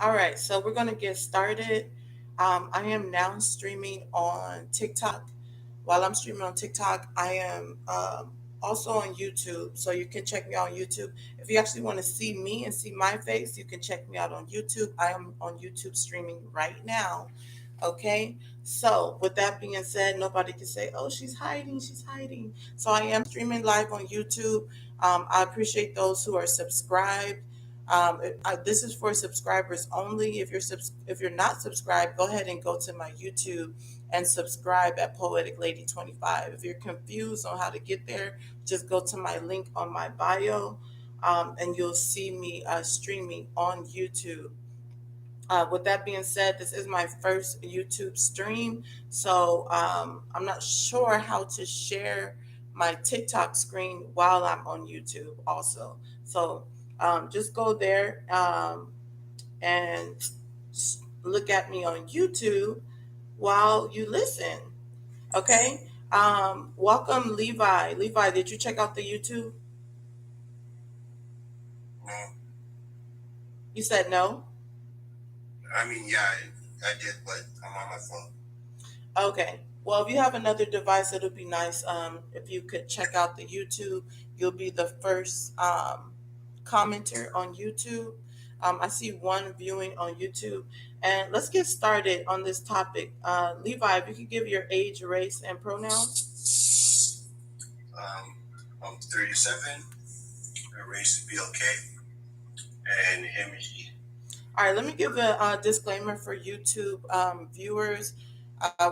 All right, so we're going to get started. I am now streaming on TikTok. While I'm streaming on TikTok, I am also on YouTube. So you can check me out on YouTube. If you actually want to see me and see my face, you can check me out on YouTube. I am on YouTube streaming right now. Okay, so with that being said, nobody can say, oh, she's hiding, she's hiding. So I am streaming live on YouTube. I appreciate those who are subscribed. This is for subscribers only. If you're not subscribed, go ahead and go to my YouTube and subscribe at Poetic Lady 25. If you're confused on how to get there, just go to my link on my bio, and you'll see me streaming on YouTube. With that being said, this is my first YouTube stream, so I'm not sure how to share my TikTok screen while I'm on YouTube also. So just go there and look at me on YouTube while you listen. Okay. Welcome, Levi. Levi, did you check out the YouTube? Well, You said no. I mean, yeah, I did, but I'm on my phone. Okay. Well, if you have another device, it'll be nice if you could check out the YouTube. You'll be the first commenter on YouTube. I see one viewing on YouTube. And let's get started on this topic. Levi, if you could give your age, race, and pronouns. Um, I'm 37, I raised BLK, and him, he. All right, let me give a disclaimer for YouTube viewers.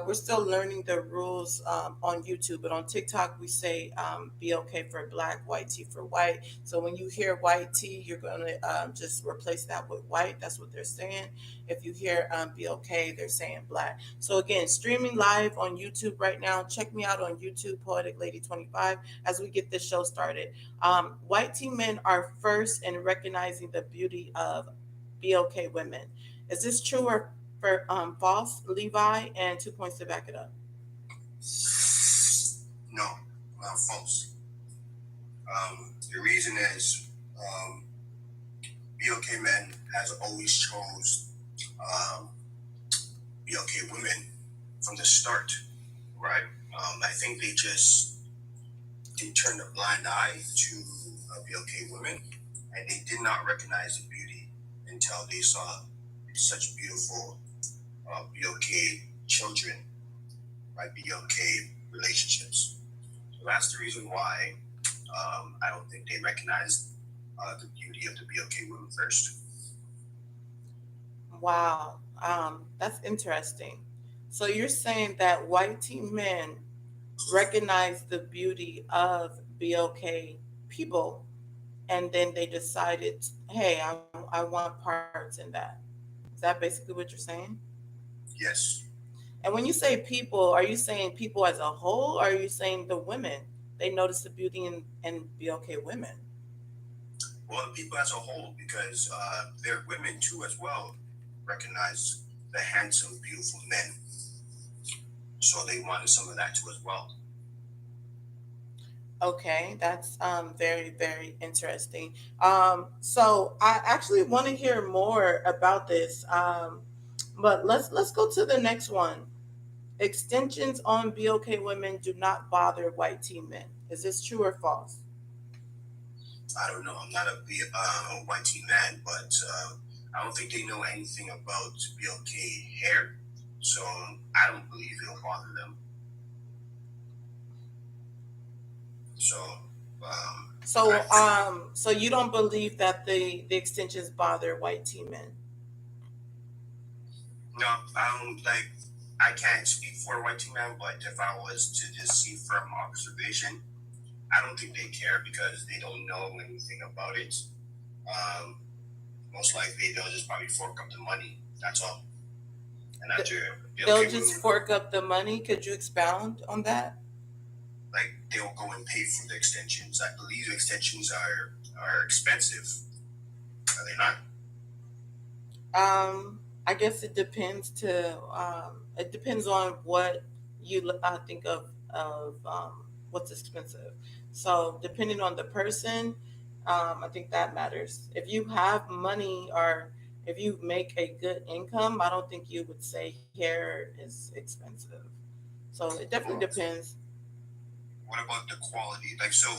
We're still learning the rules on YouTube, but on TikTok we say BLK for black, white T for white. So when you hear white T, you're going to just replace that with white. That's what they're saying. If you hear BLK, they're saying black. So again, streaming live on YouTube right now. Check me out on YouTube, Poetic Lady 25, as we get this show started. White T men are first in recognizing the beauty of BLK women. Is this true or false, Levi? And 2 points to back it up. No, false. The reason is BLK men has always chose um, BLK women from the start, right? I think they turned a blind eye to BLK women, and they did not recognize the beauty until they saw such beautiful BLK children, right? BLK relationships. So that's the reason why I don't think they recognized the beauty of the BLK women first. Wow, that's interesting. So you're saying that white team men recognize the beauty of BLK people, and then they decided, hey, I want parts in that. Is that basically what you're saying? Yes. And when you say people, are you saying people as a whole, or are you saying the women? They notice the beauty in BLK women. Well, the people as a whole, because their women too as well recognize the handsome, beautiful men. So they wanted some of that too as well. Okay, that's very, very interesting. So I actually want to hear more about this. But let's go to the next one. Extensions on BLK women do not bother white teen men. Is this true or false? I don't know. I'm not a white teen man, but I don't think they know anything about BLK hair. So I don't believe it'll bother them. So So you don't believe that the extensions bother white teen men? no, I don't like. I can't speak for a white teen man, but if I was to just see from observation, I don't think they care because they don't know anything about it. Um, Most likely they'll just probably fork up the money. That's all. And after They'll just fork up the money. Could you expound on that? like they'll go and pay for the extensions. I believe extensions are expensive. Are they not? I guess it depends on what you think of what's expensive. So depending on the person, I think that matters. If you have money or If you make a good income, I don't think you would say hair is expensive. So it definitely Well, depends. what about the quality? Like, so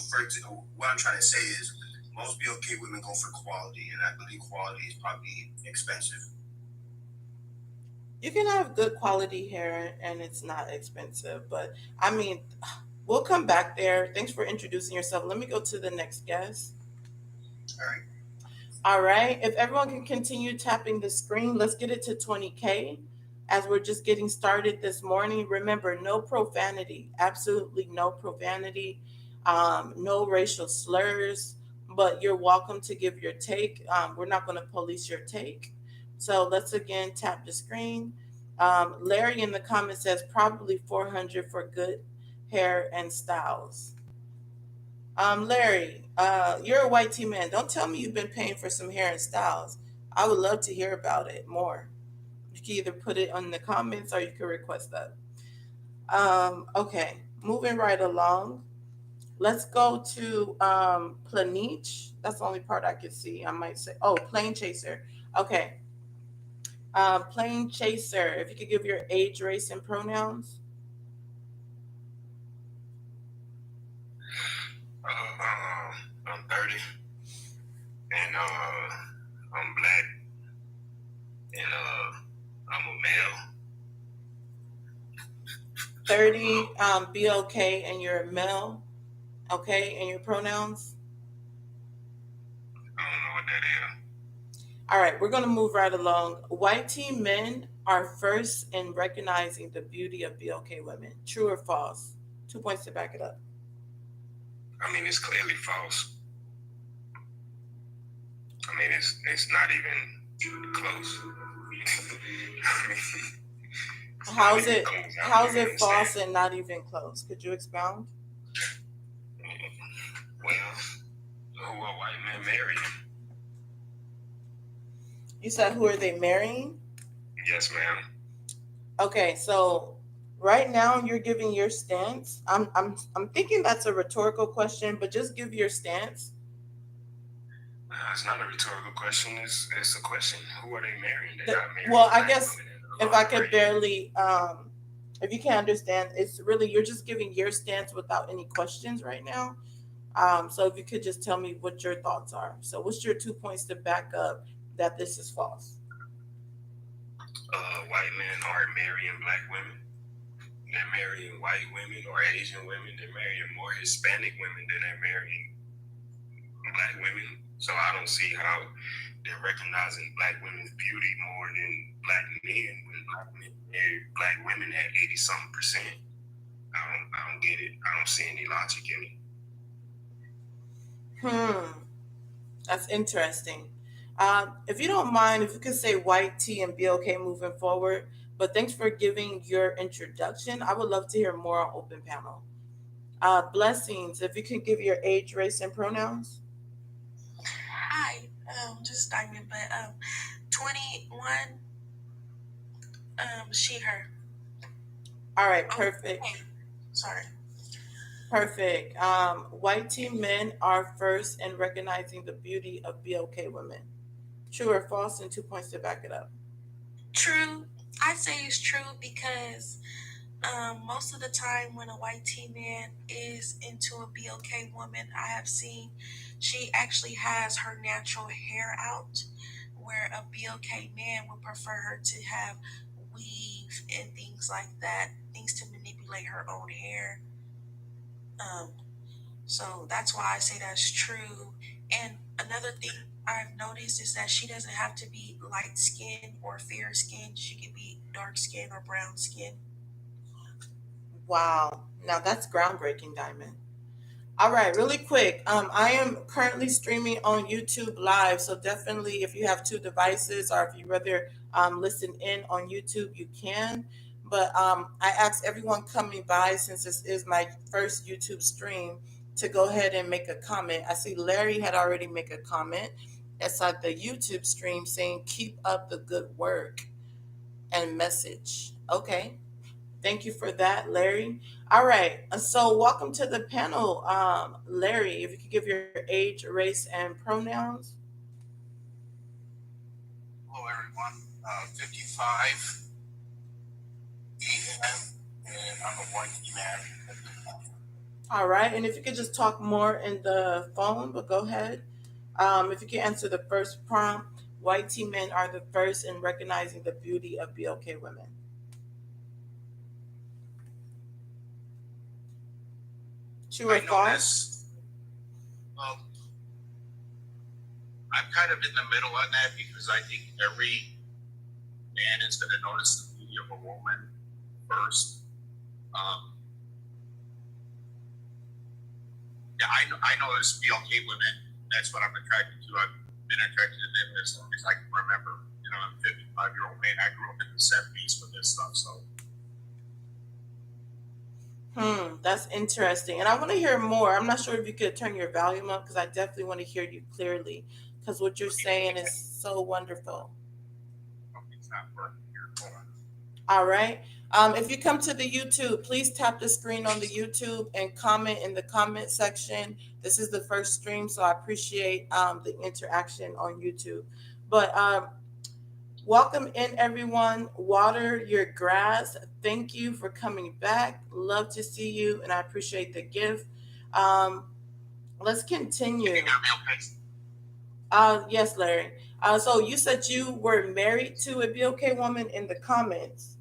what I'm trying to say is, most BLK women go for quality, and I believe quality is probably expensive. You can have good quality hair and it's not expensive, but I mean, we'll come back there. Thanks for introducing yourself. Let me go to the next guest. All right. All right. If everyone can continue tapping the screen, let's get it to 20K as we're just getting started this morning. Remember, no profanity, absolutely no profanity, no racial slurs, but you're welcome to give your take. We're not going to police your take. So let's again tap the screen. Larry in the comments says probably 400 for good hair and styles. Larry, you're a white tea man. Don't tell me you've been paying for some hair and styles. I would love to hear about it more. You can either put it on the comments or you can request that. Okay, moving right along. Let's go to Planich. That's the only part I could see. I might say, oh, Plane Chaser. Okay, Plane Chaser. If you could give your age, race, and pronouns. I'm 30, and I'm black, and I'm a male. 30, be okay, and you're a male. Okay, and your pronouns. I don't know what that is. All right, we're going to move right along. White teen men are first in recognizing the beauty of BLK women. True or false? 2 points to back it up. I mean, it's clearly false. I mean, it's not even close. I mean, How's it? How's it false and not even close? Could you expound? Well, who are white men marrying? You said who are they marrying? Yes, ma'am. Okay, so right now you're giving your stance. I'm thinking that's a rhetorical question, but just give your stance. It's not a rhetorical question. It's a question. Who are they marrying? They're not marrying. Well, I guess if I could barely, if you can't understand, it's really you're just giving your stance without any questions right now. So if you could just tell me what your thoughts are. So what's your 2 points to back up that this is false? White men aren't marrying black women. They're marrying white women or Asian women. They're marrying more Hispanic women than they're marrying black women. So I don't see how they're recognizing black women's beauty more than black men when black men marry black women at 80-something%. I don't get it. I don't see any logic in it. That's interesting. If you don't mind, if you could say white tea and be okay moving forward. But thanks for giving your introduction. I would love to hear more on open panel. Blessings. If you could give your age, race, and pronouns. Hi, just Diamond, but 21, she, her. All right, perfect. Okay. Sorry. Perfect. White teen men are first in recognizing the beauty of BLK women. True or false? And 2 points to back it up. True. I say it's true because most of the time when a white teen man is into a BLK woman, I have seen she actually has her natural hair out, where a BLK man would prefer her to have weave and things like that, things to manipulate her own hair. Um, So that's why I say that's true. And another thing I've noticed is that she doesn't have to be light skinned or fair skinned. She could be dark skinned or brown skinned. Wow. Now that's groundbreaking, Diamond. All right, really quick. I am currently streaming on YouTube Live, so definitely if you have two devices or if you rather listen in on YouTube, you can. But I ask everyone coming by, since this is my first YouTube stream, to go ahead and make a comment. I see Larry had already made a comment inside the YouTube stream saying, "Keep up the good work and message." Okay. Thank you for that, Larry. All right. So, welcome to the panel, Larry. If you could give your age, race, and pronouns. Hello, everyone. 55, Ethan, and I'm a white man. All right, and if you could just talk more in the phone, but go ahead. If you can answer the first prompt, white tea men are the first in recognizing the beauty of BLK women. True or I know false? this. Well, I'm kind of in the middle on that because I think every man is going to notice the beauty of a woman first. Yeah, I know there's BLK women. That's what I'm attracted to. I've been attracted to them as long as I can remember. You know, I'm a 55-year-old man. I grew up in the 70s with this stuff, so. That's interesting. And I want to hear more. I'm not sure if you could turn your volume up because I definitely want to hear you clearly because what you're saying is so wonderful. It's not working here. Hold on. All right. If you come to the YouTube, please tap the screen on the YouTube and comment in the comment section. This is the first stream, so I appreciate the interaction on YouTube. But welcome in, everyone. Water your grass. Thank you for coming back. Love to see you, and I appreciate the gift. Um, let's continue. Can you hear me okay? Yes, Larry. So you said you were married to a BOK woman in the comments.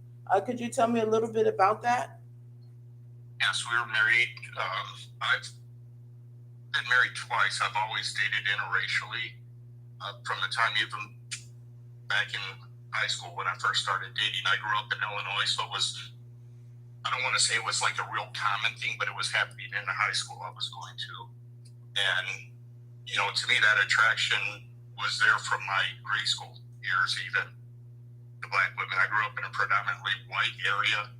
Could you tell me a little bit about that? Yes, we were married. I've been married twice. I've always dated interracially. From the time even back in high school when I first started dating. I grew up in Illinois, so it was, I don't want to say it was like a real common thing, but it was happening in the high school I was going to. And, you know, to me, that attraction was there from my grade school years, even. The black women, I grew up in a predominantly white area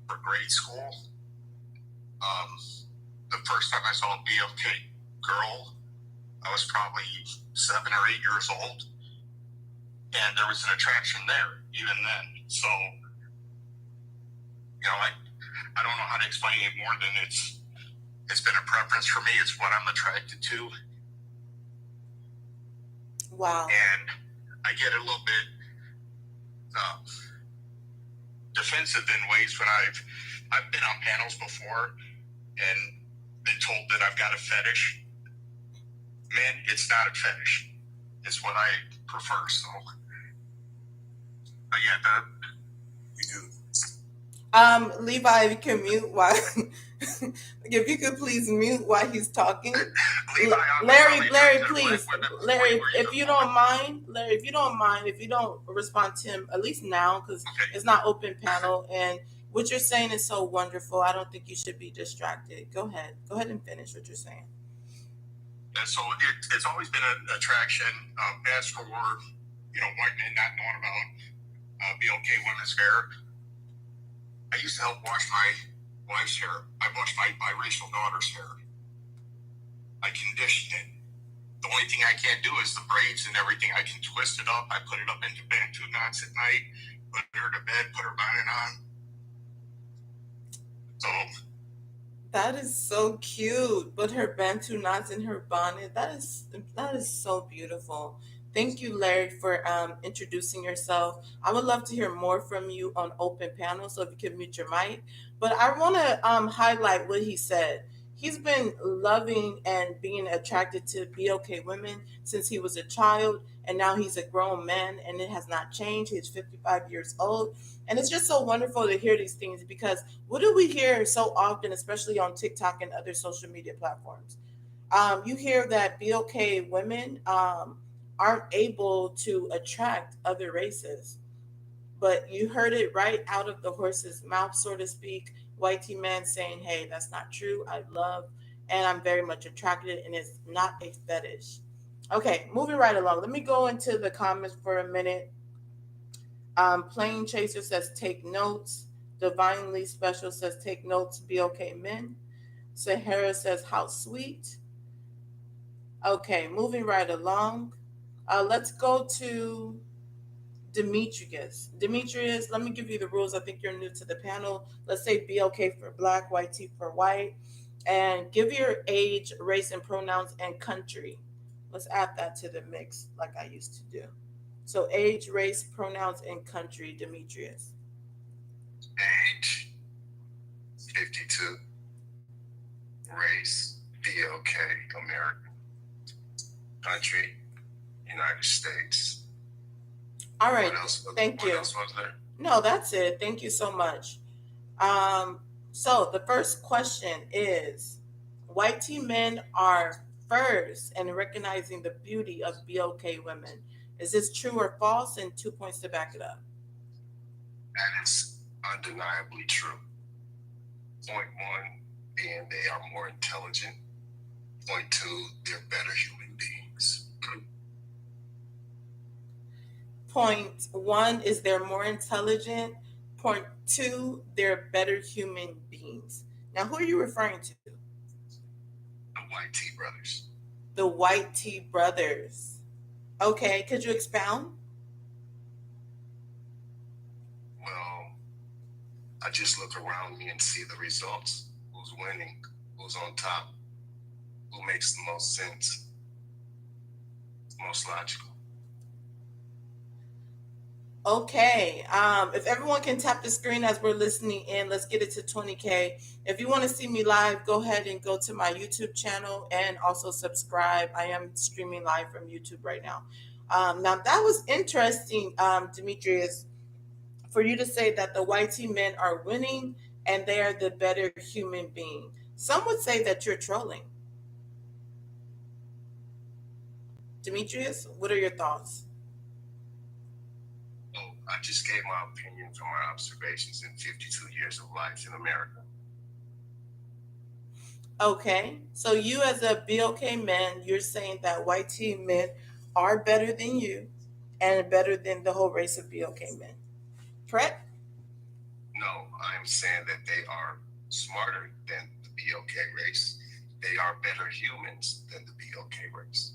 for grade school. The first time I saw a BLK girl, I was probably 7 or 8 years old. And there was an attraction there, even then. So, you know, I don't know how to explain it more than it's been a preference for me. It's what I'm attracted to. Wow. And I get a little bit defensive in ways when I've been on panels before and been told that I've got a fetish. Man, it's not a fetish. It's what I prefer. So, but yeah, you do. Levi, if you can mute while if you could please mute while he's talking. Levi, Larry, please. Larry, if you don't mind, if you don't respond to him, at least now, because it's not open panel, and what you're saying is so wonderful. I don't think you should be distracted. Go ahead and finish what you're saying. And so it's always been an attraction. As for, you know, white men not knowing about BLK women's hair, I used to help wash my wife's hair. I washed my biracial daughter's hair. I condition it. The only thing I can't do is the braids and everything. I can twist it up. I put it up into Bantu knots at night, put her to bed, put her bonnet on. So that is so cute. Put her Bantu knots in her bonnet. That is so beautiful. Thank you, Larry, for introducing yourself. I would love to hear more from you on open panel, so if you could mute your mic. But I want to highlight what he said. He's been loving and being attracted to BLK women since he was a child, and now he's a grown man, and it has not changed. He's 55 years old. And it's just so wonderful to hear these things because what do we hear so often, especially on TikTok and other social media platforms? You hear that BLK women aren't able to attract other races. But you heard it right out of the horse's mouth, so to speak. White tea man saying, hey, that's not true. I love and I'm very much attracted, and it's not a fetish. Okay, moving right along. Let me go into the comments for a minute. Plain Chaser says, take notes. Divinely Special says, take notes, BLK men. Sahara says, how sweet. Okay, moving right along. Let's go to Demetrius. Demetrius, let me give you the rules. I think you're new to the panel. Let's say BLK for black, white T for white. And give your age, race, and pronouns and country. Let's add that to the mix like I used to do. So age, race, pronouns, and country, Demetrius. Age 52. Race BLK American. Country United States. All right. What else? Thank What you. else was there? No, that's it. Thank you so much. Um, so the first question is white tea men are first in recognizing the beauty of BOK women. Is this true or false? And 2 points to back it up. That is undeniably true. Point one being they are more intelligent. Point two, they're better human beings. Point one is they're more intelligent. Point two, they're better human beings. Now, who are you referring to? The White Tea Brothers. The White Tea Brothers. Okay, could you expound? Well, I just look around me and see the results. Who's winning? Who's on top? Who makes the most sense? Most logical. Okay. If everyone can tap the screen as we're listening in, let's get it to 20K. If you want to see me live, go ahead and go to my YouTube channel and also subscribe. I am streaming live from YouTube right now. Now, that was interesting, Demetrius, for you to say that the white tea men are winning and they are the better human being. Some would say that you're trolling. Demetrius, what are your thoughts? Oh, I just gave my opinion from my observations in 52 years of life in America. Okay, so you as a BOK man, you're saying that white tea men are better than you and better than the whole race of BOK men, correct? No, I'm saying that they are smarter than the BOK race. They are better humans than the BOK race.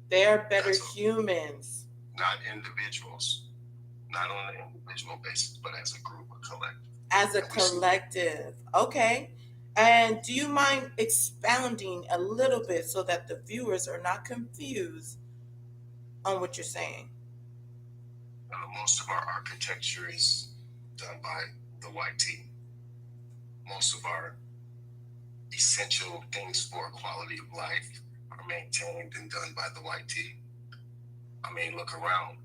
They are better That's all. humans. Not individuals, not on an individual basis, but as a group, a collective. As a And we see- collective. Okay. And do you mind expounding a little bit so that the viewers are not confused on what you're saying? Most of our architecture is done by the white tea. Most of our essential things for quality of life are maintained and done by the white tea. I mean, look around.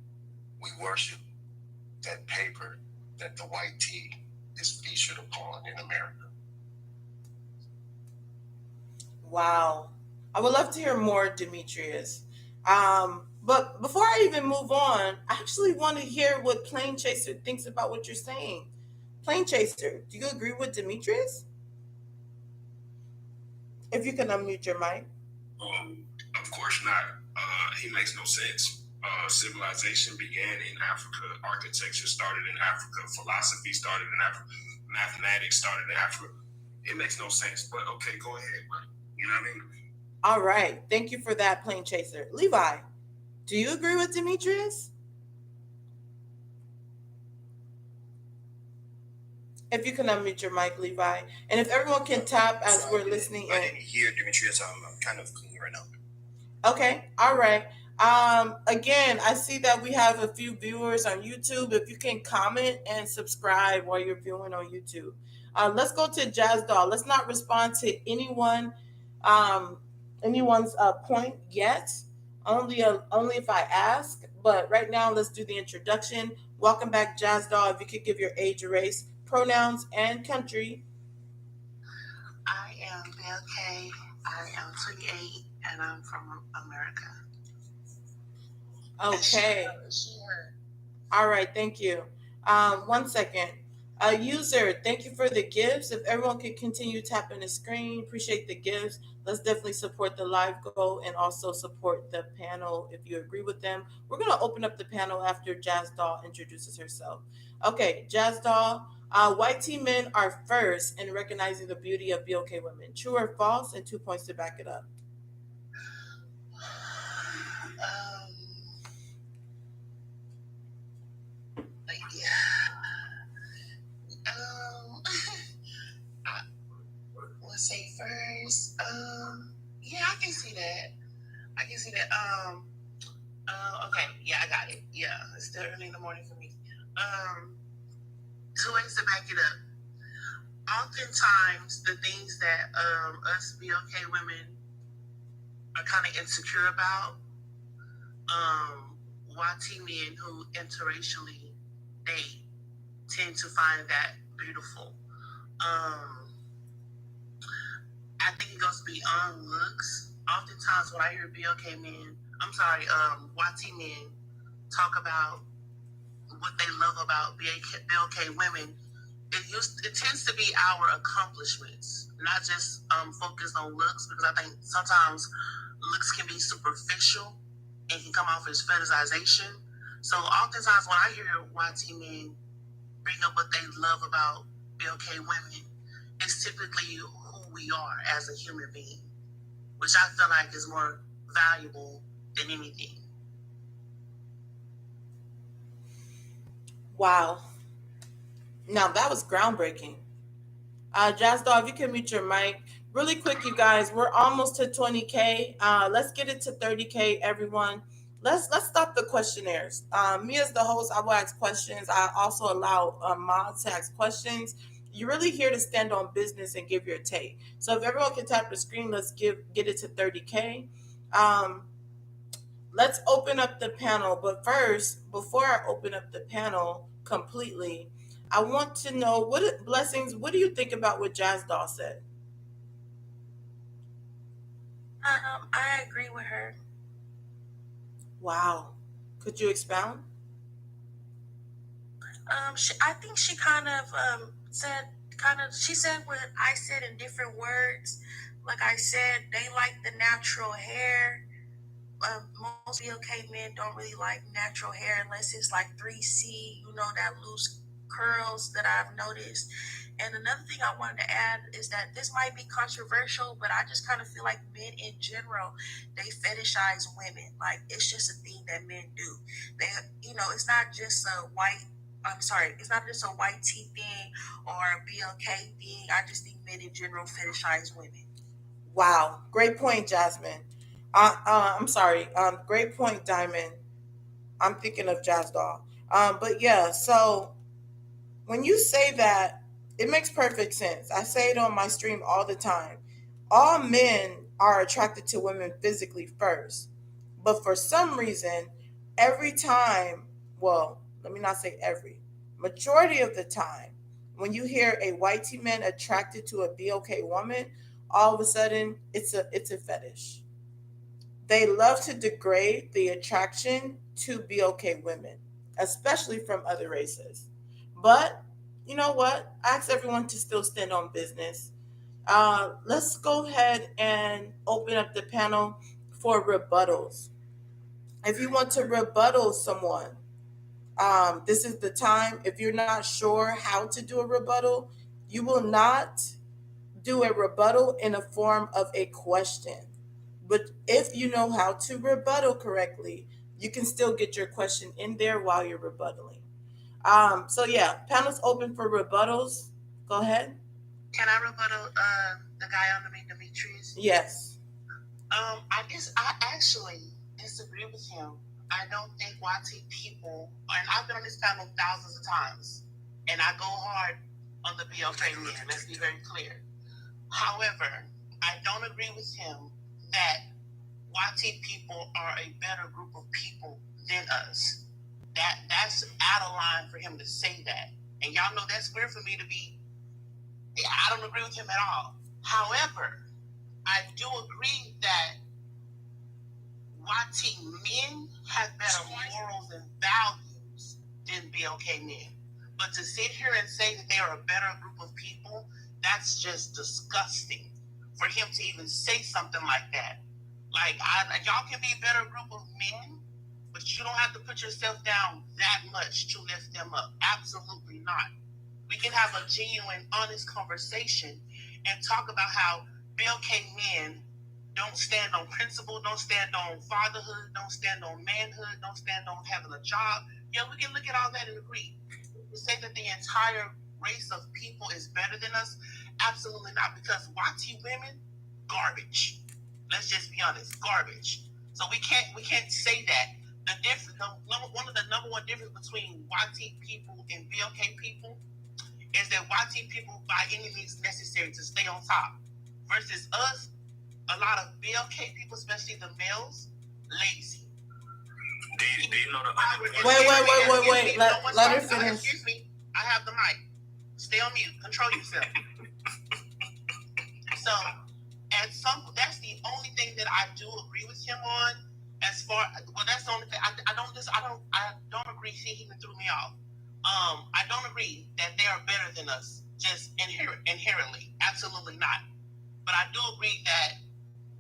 We worship that paper that the white tea is featured upon in America. Wow. I would love to hear more, Demetrius. But before I even move on, I actually want to hear what Plane Chaser thinks about what you're saying. Plane Chaser, do you agree with Demetrius? If you can unmute your mic. Of course not. He makes no sense. Civilization began in Africa. Architecture started in Africa. Philosophy started in Africa. Mathematics started in Africa. It makes no sense. But okay, go ahead, bro. You know what I mean? All right. Thank you for that, Plane Chaser. Levi, do you agree with Demetrius? If you can unmute your mic, Levi. And if everyone can tap as we're listening I in. didn't hear Demetrius. I'm kind of clean right now. Okay. All right. Again, I see that we have a few viewers on YouTube. If you can comment and subscribe while you're viewing on YouTube. Let's go to Jazz Doll. Let's not respond to anyone's point yet. Only if I ask. But right now, let's do the introduction. Welcome back, Jazz Doll. If you could give your age, race, pronouns, and country. I am BLK. I am 28, and I'm from America. Okay. Sure. All right. Thank you. 1 second. User, thank you for the gifts. If everyone could continue tapping the screen, appreciate the gifts. Let's definitely support the live goal and also support the panel if you agree with them. We're going to open up the panel after Jazz Doll introduces herself. Okay, Jazz Doll, white tea men are first in recognizing the beauty of BOK women. True or false? And 2 points to back it up. Let's say first. Yeah, I can see that. Okay, yeah, I got it. Yeah, it's still early in the morning for me. Two ways to back it up. Oftentimes, the things that us BLK women are kind of insecure about, YT men who interracially date tend to find that beautiful. I think it goes beyond looks. Oftentimes, when I hear YT men talk about what they love about BLK women, it tends to be our accomplishments, not just focused on looks, because I think sometimes looks can be superficial and can come off as fetishization. So oftentimes when I hear YT men bring up what they love about BLK women, it's typically who we are as a human being, which I feel like is more valuable than anything. Wow. Now that was groundbreaking. Jazz Doll, if you can mute your mic. Really quick, you guys, we're almost to 20K. Let's get it to 30K, everyone. Let's stop the questionnaires. Me as the host, I will ask questions. I also allow mods to ask questions. You're really here to stand on business and give your take. So if everyone can tap the screen, let's get it to 30K. Let's open up the panel. But first, before I open up the panel completely, I want to know Blessings. What do you think about what Jazz Doll said? I agree with her. Wow. Could you expound? I think she kind of she said what I said in different words. Like I said, they like the natural hair. Most BLK men don't really like natural hair unless it's like 3C, that loose curls that I've noticed. And another thing I wanted to add is that this might be controversial, but I just kind of feel like men in general, they fetishize women. Like it's just a thing that men do. It's not just it's not just a white tea thing or a BLK thing. I just think men in general fetishize women. Wow. Great point, Jasmine. I'm sorry. Great point, Diamond. I'm thinking of Jazz Doll. But yeah, so when you say that, it makes perfect sense. I say it on my stream all the time. All men are attracted to women physically first. But for some reason, every time, well, let me not say every, majority of the time, when you hear a white tea man attracted to a BLK woman, all of a sudden it's a fetish. They love to degrade the attraction to BLK women, especially from other races. But you know what? I ask everyone to still stand on business. Let's go ahead and open up the panel for rebuttals. If you want to rebuttal someone, this is the time. If you're not sure how to do a rebuttal, you will not do a rebuttal in a form of a question. But if you know how to rebuttal correctly, you can still get your question in there while you're rebuttaling. So yeah, panel's open for rebuttals. Go ahead. Can I rebuttal the guy on the Demetrius? Yes. I actually disagree with him. I don't think YT people, and I've been on this panel thousands of times, and I go hard on the BLK men. Let's be very clear. However, I don't agree with him that YT people are a better group of people than us. That's out of line for him to say that. And y'all know that's weird for me to be. I don't agree with him at all. However, I do agree that YT men have better morals and values than BLK men. But to sit here and say that they are a better group of people, that's just disgusting for him to even say something like that. Like, y'all can be a better group of men, but you don't have to put yourself down that much to lift them up. Absolutely not. We can have a genuine, honest conversation and talk about how BLK men don't stand on principle, don't stand on fatherhood, don't stand on manhood, don't stand on having a job. Yeah, we can look at all that and agree. To say that the entire race of people is better than us, absolutely not, because YT women, garbage. Let's just be honest, garbage. So we can't say that one of the number one difference between YT people and BLK people is that YT people by any means necessary to stay on top, versus us, a lot of BLK people, especially the males, lazy. Do you know the Wait. Let her finish. Excuse me. I have the mic. Stay on mute. Control yourself. So, that's the only thing that I do agree with him on. As far that's the only thing I don't agree. He even threw me off. I don't agree that they are better than us, just inherently. Absolutely not. But I do agree that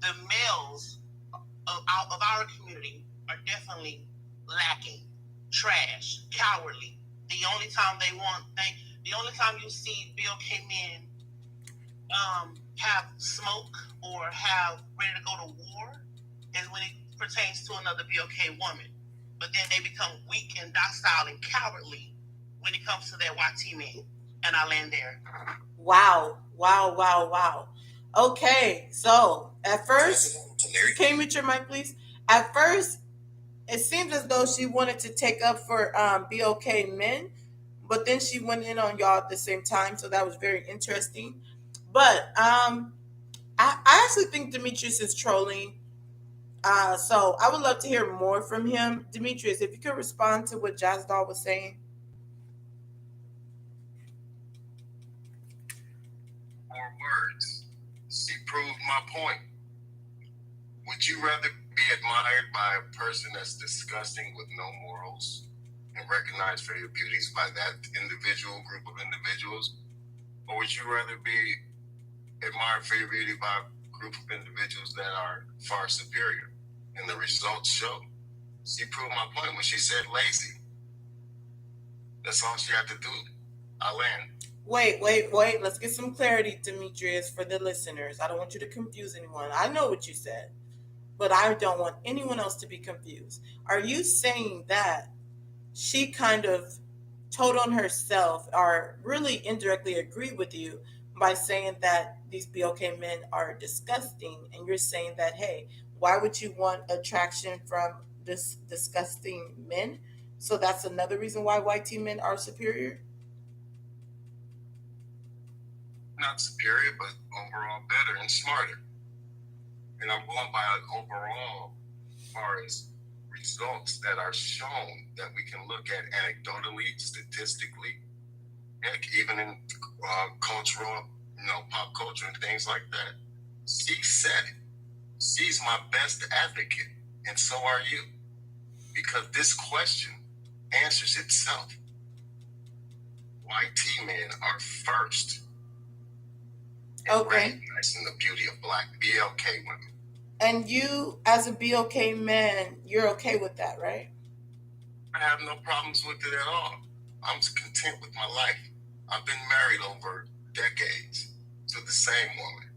the males of our community are definitely lacking, trash, cowardly. The only time you see BLK men have smoke or have ready to go to war is when it pertains to another BLK woman. But then they become weak and docile and cowardly when it comes to their YT men. And I land there. Wow. Okay, so at first, can you mute your mic, please? At first, it seems as though she wanted to take up for BLK men, but then she went in on y'all at the same time, so that was very interesting. But I actually think Demetrius is trolling. So I would love to hear more from him. Demetrius, if you could respond to what Jazz Doll was saying. More words. She proved my point. Would you rather be admired by a person that's disgusting with no morals and recognized for your beauties by that individual group of individuals? Or would you rather be admired for your beauty by a group of individuals that are far superior? And the results show. She proved my point when she said lazy. That's all she had to do. I land. Wait. Let's get some clarity, Demetrius, for the listeners. I don't want you to confuse anyone. I know what you said, but I don't want anyone else to be confused. Are you saying that she kind of told on herself or really indirectly agreed with you by saying that these BLK men are disgusting, and you're saying that, hey, why would you want attraction from this disgusting men? So that's another reason why YT men are superior? Not superior, but overall better and smarter. And I'm going by overall as far as results that are shown that we can look at anecdotally, statistically, heck, even in cultural, pop culture and things like that. She said it. She's my best advocate, and so are you. Because this question answers itself. YT men are first. Okay. Recognizing the beauty of black BLK women. And you, as a BLK man, you're okay with that, right? I have no problems with it at all. I'm content with my life. I've been married over decades to the same woman.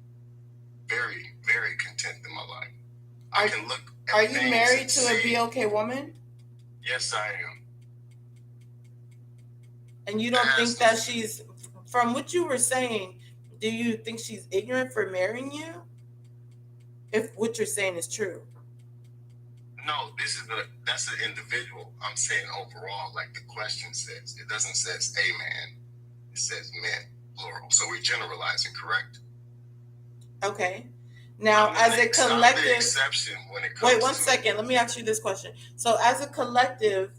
Very, very content in my life. I can look at Are you things married and to a see- BLK woman? Yes, I am. And you don't think that she's, from what you were saying, do you think she's ignorant for marrying you? If what you're saying is true. No, that's an individual. I'm saying overall, like the question says. It doesn't say a man. It says men, plural. So we're generalizing, correct? Okay. Now, as a collective, I'm the exception when it comes wait 1 second. Let me ask you this question. So, as a collective,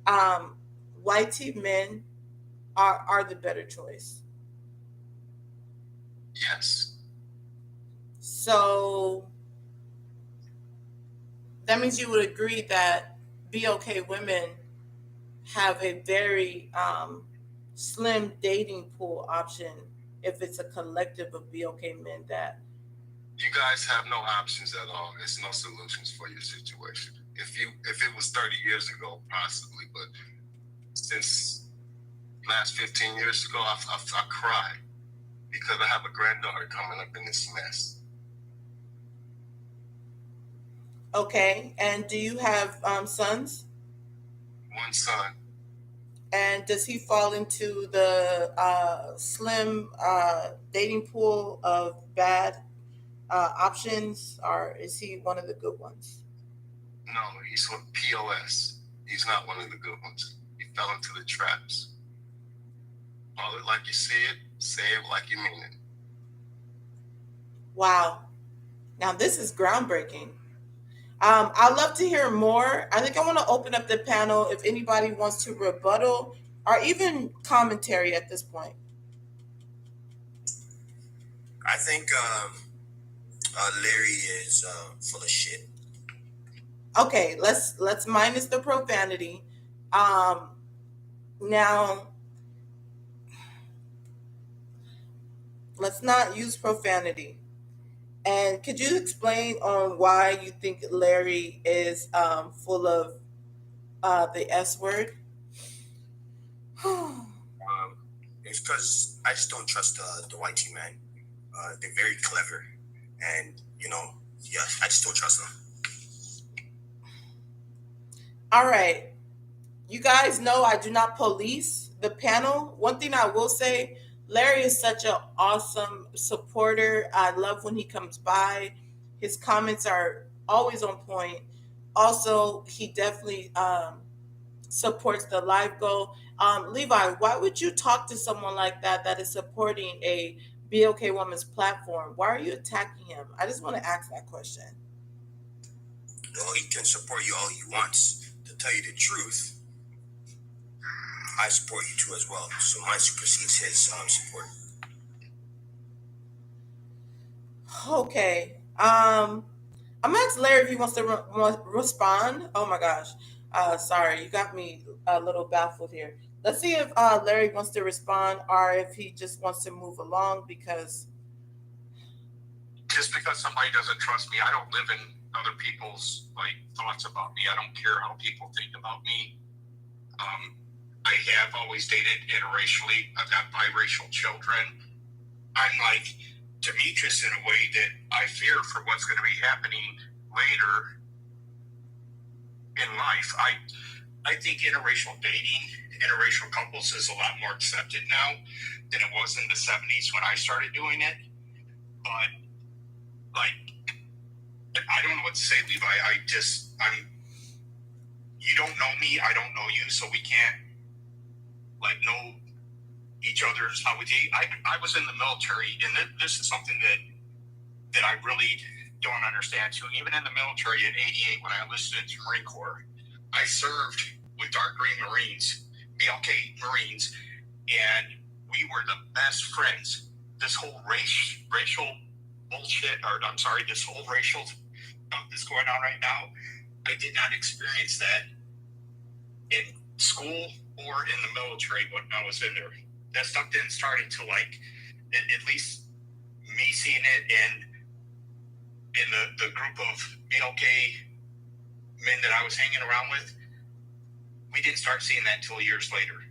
YT men are the better choice. Yes. So that means you would agree that BLK women have a very slim dating pool option if it's a collective of BLK men that. You guys have no options at all. There's no solutions for your situation. If it was 30 years ago, possibly, but since last 15 years ago, I cry because I have a granddaughter coming up in this mess. Okay, and do you have sons? One son. And does he fall into the slim dating pool of bad options, or is he one of the good ones? No, he's with POS. He's not one of the good ones. He fell into the traps. Call it like you see it, say it like you mean it. Wow. Now this is groundbreaking. I'd love to hear more. I think I want to open up the panel if anybody wants to rebuttal or even commentary at this point. I think Larry is full of shit. Okay, let's minus the profanity. Now let's not use profanity. And could you explain on why you think Larry is full of the S word? It's because I just don't trust the white team, man. They're very clever, and yeah, I just don't trust them. All right. You guys know I do not police the panel. One thing I will say, Larry is such an awesome supporter. I love when he comes by. His comments are always on point. Also, he definitely supports the live goal. Levi, why would you talk to someone like that is supporting a BOK Women's platform? Why are you attacking him? I just want to ask that question. Well, he can support you all he wants. To tell you the truth, I support you too as well. So mine supersedes his support. Okay. I'm gonna ask Larry if he wants to respond. Oh my gosh. Sorry, you got me a little baffled here. Let's see if Larry wants to respond or if he just wants to move along because just because somebody doesn't trust me, I don't live in other people's thoughts about me. I don't care how people think about me. I have always dated interracially. I've got biracial children. I'm like Demetrius in a way that I fear for what's going to be happening later in life. I think interracial dating, interracial couples is a lot more accepted now than it was in the 70s when I started doing it. But I don't know what to say, Levi. You don't know me, I don't know you, so we can't know each other's how we date. I was in the military, and this is something that I really don't understand too. Even in the military in '88, when I enlisted into Marine Corps, I served with Dark Green Marines, BLK Marines, and we were the best friends. This whole racial bullshit, this whole racial stuff that's going on right now, I did not experience that in school or in the military when I was in there. That stuff didn't start until at least me seeing it in the group of BLK men that I was hanging around with. We didn't start seeing that until years later.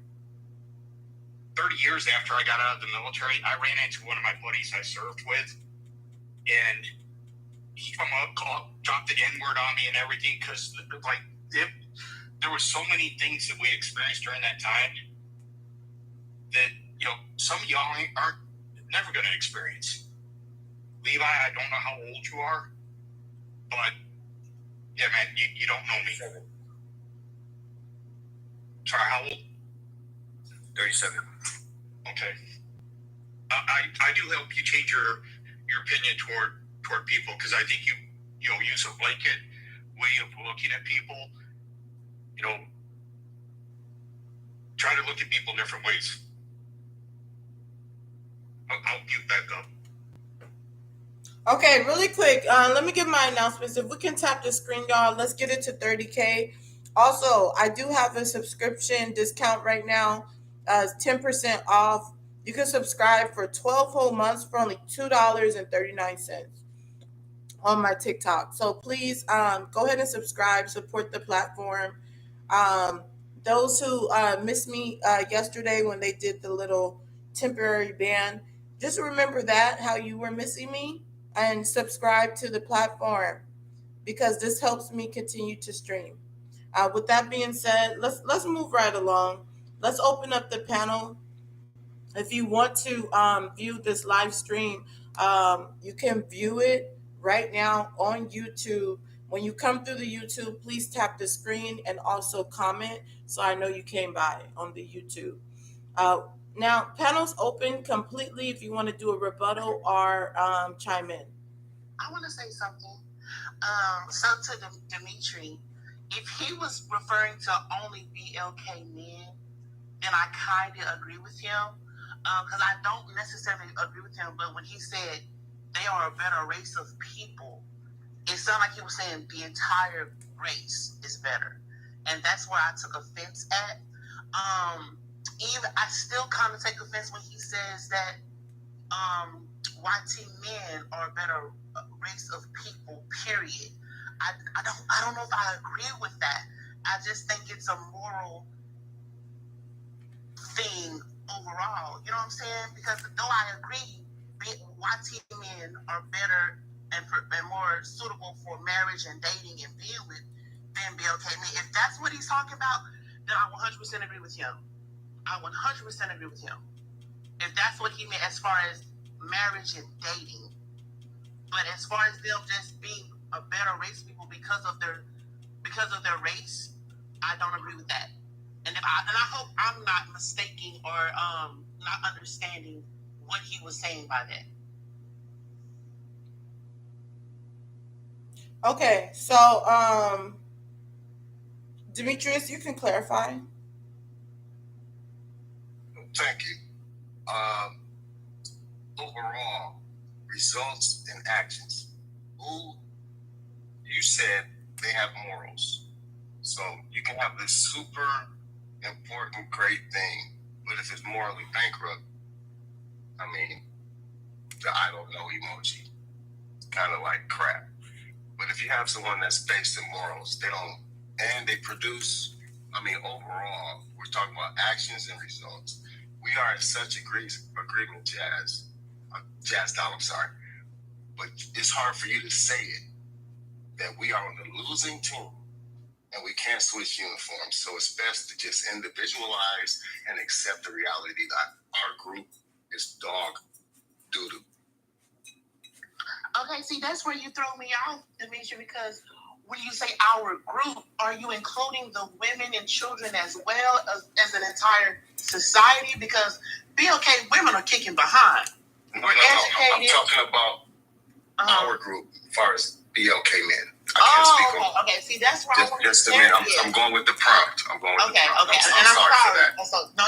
30 years after I got out of the military, I ran into one of my buddies I served with, and he come up, dropped the N-word on me and everything, because there were so many things that we experienced during that time that some of y'all aren't never going to experience. Levi, I don't know how old you are, but yeah, man, you don't know me. 37. Sorry, how old? 37. Okay. I do hope you change your opinion toward people, because I think you use a blanket way of looking at people. Try to look at people different ways. I'll mute back up. Okay, really quick. Let me give my announcements. If we can tap the screen, y'all, let's get it to 30K. Also, I do have a subscription discount right now. 10% off. You can subscribe for 12 whole months for only $2.39 on my TikTok. So please go ahead and subscribe, support the platform. Those who missed me yesterday when they did the little temporary ban, just remember that, how you were missing me, and subscribe to the platform because this helps me continue to stream. With that being said, let's move right along. Let's open up the panel. If you want to view this live stream, you can view it right now on YouTube When you come through the YouTube, please tap the screen and also comment so I know you came by on the YouTube. Now, panel's open completely if you want to do a rebuttal or chime in. I want to say something. So to Dimitri, if he was referring to only BLK men, then I kind of agree with him. Because I don't necessarily agree with him, but when he said they are a better race of people, it sounded like he was saying the entire race is better. And that's where I took offense at. Even I still kind of take offense when he says that YT men are a better race of people, period. I don't know if I agree with that. I just think it's a moral thing overall. You know what I'm saying? Because though I agree, YT men are better and more suitable for marriage and dating and being with than BLK men. If that's what he's talking about, then I 100% agree with him. I 100% agree with him. If that's what he meant as far as marriage and dating. But as far as them just being a better race of people because of their race, I don't agree with that. And I hope I'm not mistaking or not understanding what he was saying by that. Okay, so Demetrius, you can clarify. Thank you. Overall, results and actions. Who you said they have morals. So you can have this super important, great thing, but if it's morally bankrupt, I mean, the I don't know emoji, kind of like crap. But if you have someone that's based in morals, they produce, overall, we're talking about actions and results. We are in such agreement, Jazz Doll, I'm sorry. But it's hard for you to say it, that we are on the losing team and we can't switch uniforms. So it's best to just individualize and accept the reality that our group is dog doo-doo. Okay, see, that's where you throw me off, Demetri, because when you say our group, are you including the women and children as well as an entire society? Because BLK women are kicking behind. No, I'm talking about our group as far as BLK men. I can't speak on. Okay. See, that's where I want just a minute. I'm going with the prompt. I'm sorry for that. No.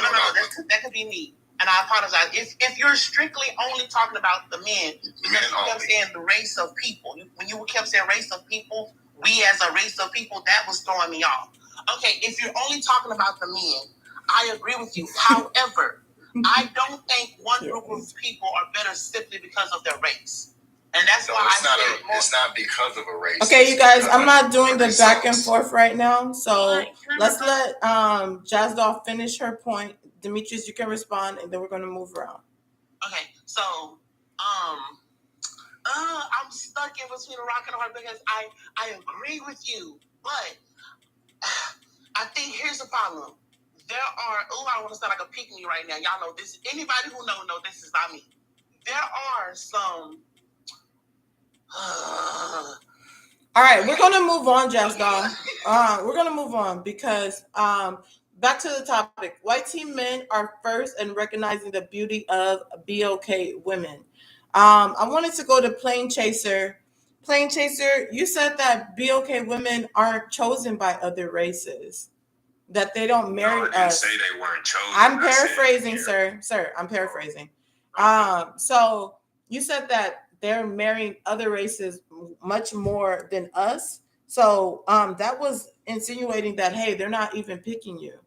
That could be me. And I apologize. If you're strictly only talking about the men, because you kept saying the race of people. When you kept saying race of people, we as a race of people, that was throwing me off. Okay, if you're only talking about the men, I agree with you. However, I don't think one group of people are better simply because of their race. And that's why it's not because of a race. Okay, you guys, I'm not doing the back and forth right now. So let's let Jazz Doll finish her point. Demetrius, you can respond, and then we're going to move around. Okay, so I'm stuck in between a rock and a hard because I agree with you, but I think here's the problem. There are, I don't want to sound like a pick-me right now. Y'all know this. Anybody who know this is not me. There are some. All right, we're going to move on, Jazz Doll. We're going to move on because back to the topic. White team men are first in recognizing the beauty of BLK women. I wanted to go to Plane Chaser. Plane Chaser, you said that BLK women aren't chosen by other races, that they don't marry us. I didn't say they weren't chosen. I'm paraphrasing, sir. I'm paraphrasing. So you said that they're marrying other races much more than us. So that was insinuating that, hey, they're not even picking you.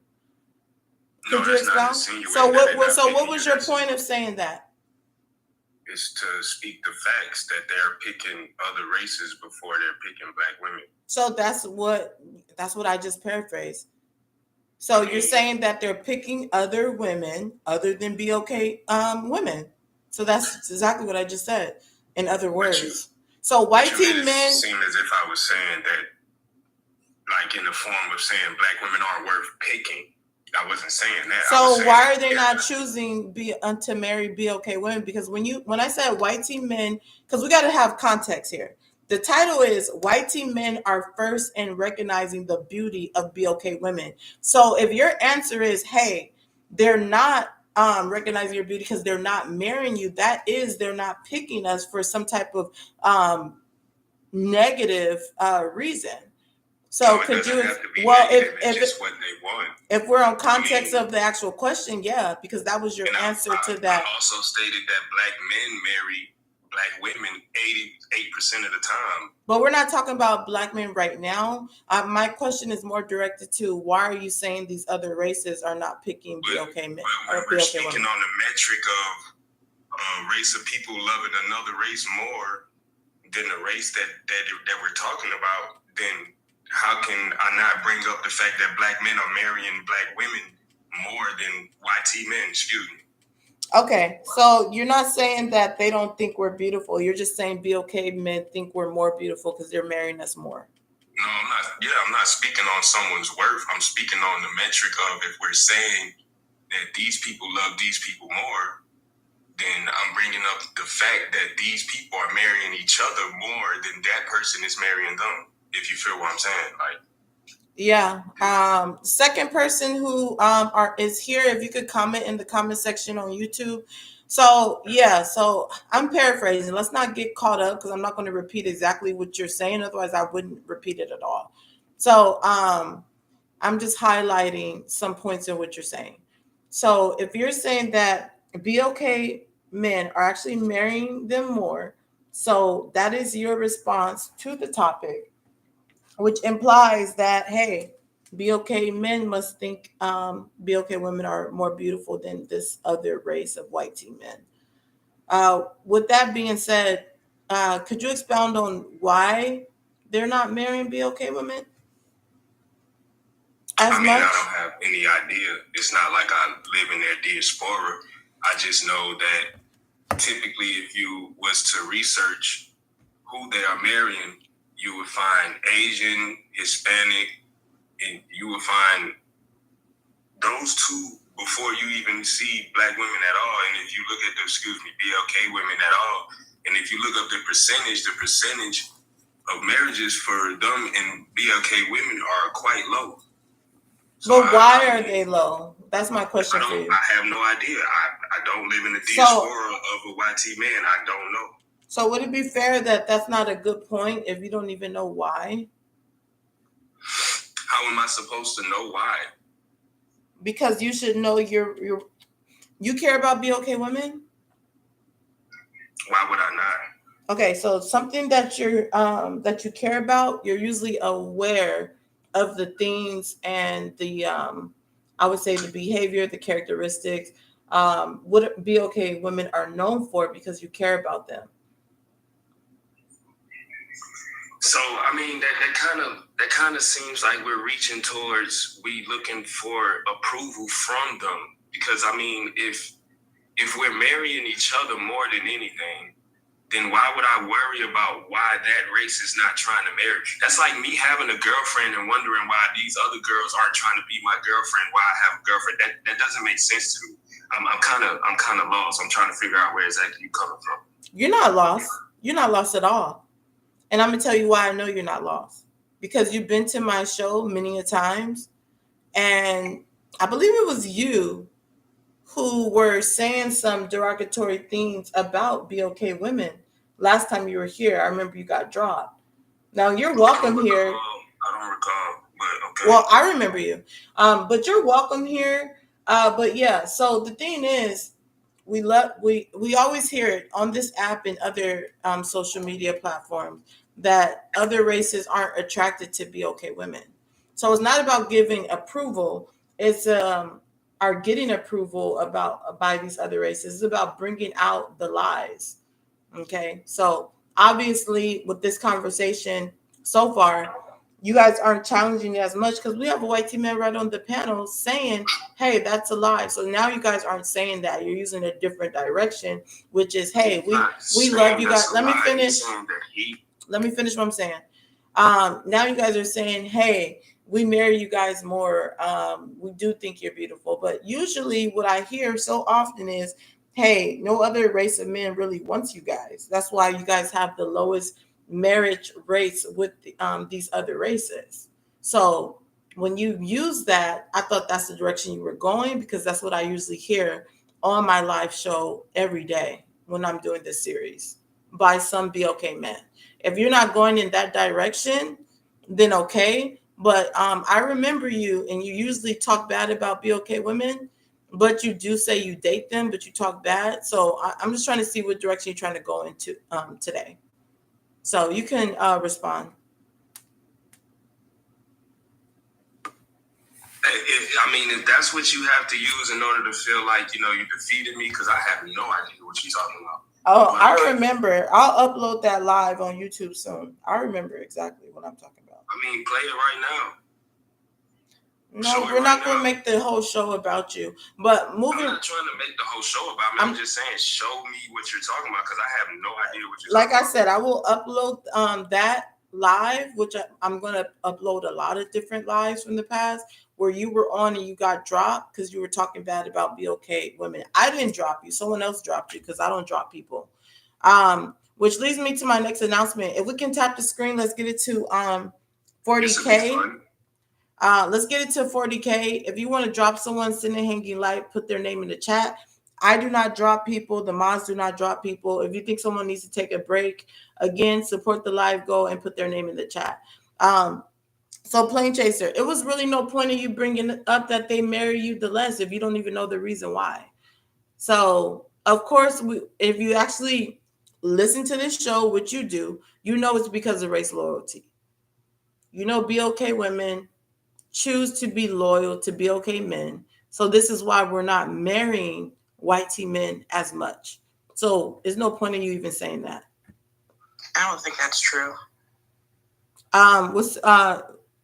Could you explain? So what was your point of saying that? Is to speak the facts that they're picking other races before they're picking black women. So that's what I just paraphrased. So you're saying that they're picking other women other than BLK women. So that's exactly what I just said. In other words, so white team men seem as if I was saying that, like in the form of saying black women aren't worth picking. I wasn't saying that. So why are they not choosing to marry BLK women? Because when I said white team men, because we got to have context here. The title is White Teen Men Are First in Recognizing the Beauty of BOK Women. So if your answer is, hey, they're not recognizing your beauty because they're not marrying you, that is, they're not picking us for some type of negative reason. So No, it could doesn't you, have to be well, negative. It's just what they want. if we're on context of the actual question, yeah, because that was your And answer to I that. also stated that black men marry black women 88% of the time. But we're not talking about black men right now. My question is more directed to why are you saying these other races are not picking BOK men But or when we're BOK speaking women? on the metric of a race of people loving another race more than the race that we're talking about, then how can I not bring up the fact that black men are marrying black women more than YT men? Excuse me. Okay, so you're not saying that they don't think we're beautiful. You're just saying BOK men think we're more beautiful because they're marrying us more. No, I'm not. Yeah, I'm not speaking on someone's worth. I'm speaking on the metric of if we're saying that these people love these people more, then I'm bringing up the fact that these people are marrying each other more than that person is marrying them. If you feel what I'm saying, like. Yeah. Second person who is here, if you could comment in the comment section on YouTube. So yeah, so I'm paraphrasing. Let's not get caught up because I'm not going to repeat exactly what you're saying. Otherwise, I wouldn't repeat it at all. So I'm just highlighting some points in what you're saying. So if you're saying that BOK men are actually marrying them more, so that is your response to the topic, which implies that, hey, BOK men must think BOK women are more beautiful than this other race of white teen men. With that being said, could you expound on why they're not marrying BOK women as I mean, much? I don't have any idea. It's not like I live in their diaspora. I just know that typically if you was to research who they are marrying, you would find Asian, Hispanic, and you would find those two before you even see black women at all. And if you look at the, BLK women at all, and if you look up the percentage of marriages for them and BLK women are quite low. So but why are they low? That's my question for you. I have no idea. I don't live in the diaspora of a YT man. I don't know. So would it be fair that that's not a good point if you don't even know why? How am I supposed to know why? Because you should know you care about BOK women? Why would I not? Okay, so something that that you care about, you're usually aware of the things and the I would say the behavior, the characteristics, what BOK women are known for because you care about them. So I mean that kind of seems like we're reaching towards looking for approval from them, because I mean if we're marrying each other more than anything, then why would I worry about why that race is not trying to marry? That's like me having a girlfriend and wondering why these other girls aren't trying to be my girlfriend. Why I have a girlfriend? That doesn't make sense to me. I'm kind of lost. I'm trying to figure out where exactly you're coming from. You're not lost. You're not lost at all. And I'm gonna tell you why I know you're not lost. Because you've been to my show many a times, and I believe it was you who were saying some derogatory things about BOK women last time you were here. I remember you got dropped. Now you're welcome here. I don't recall, but okay. Well, I remember you. But you're welcome here. But yeah, so the thing is, we always hear it on this app and other social media platforms that other races aren't attracted to BOK women. So it's not about giving approval. It's are getting approval by these other races. It's about bringing out the lies. Okay, so obviously with this conversation so far, you guys aren't challenging it as much because we have a white team man right on the panel saying, hey, that's a lie. So now you guys aren't saying that. You're using a different direction, which is, hey, we love you guys. Let me finish what I'm saying. Now you guys are saying, hey, we marry you guys more. We do think you're beautiful. But usually what I hear so often is, hey, no other race of men really wants you guys. That's why you guys have the lowest marriage rates with these other races. So when you use that, I thought that's the direction you were going, because that's what I usually hear on my live show every day when I'm doing this series by some BOK men. If you're not going in that direction, then okay. But I remember you, and you usually talk bad about BOK women, but you do say you date them, but you talk bad. So I'm just trying to see what direction you're trying to go into today. So you can respond. If that's what you have to use in order to feel like, you defeated me, because I have no idea what you're talking about. Oh, I remember. I'll upload that live on YouTube soon. I remember exactly what I'm talking about. Play it right now. No, we're not going to make the whole show about you. But moving. I'm not trying to make the whole show about me. I'm just saying, show me what you're talking about, because I have no idea what you're like talking about. I said, I will upload that live, which I'm going to upload a lot of different lives from the past where you were on and you got dropped because you were talking bad about BOK women. I didn't drop you. Someone else dropped you because I don't drop people. Which leads me to my next announcement. If we can tap the screen, let's get it to 40K. Let's get it to 40K. If you want to drop someone, send a hanging light, put their name in the chat. I do not drop people. The mods do not drop people. If you think someone needs to take a break, again, support the live goal and put their name in the chat. So Plane Chaser, it was really no point in you bringing up that they marry you the less if you don't even know the reason why. So, of course, if you actually listen to this show, which you do, you know it's because of race loyalty. You know BOK women choose to be loyal to BOK men. So this is why we're not marrying white T men as much. So there's no point in you even saying that. I don't think that's true.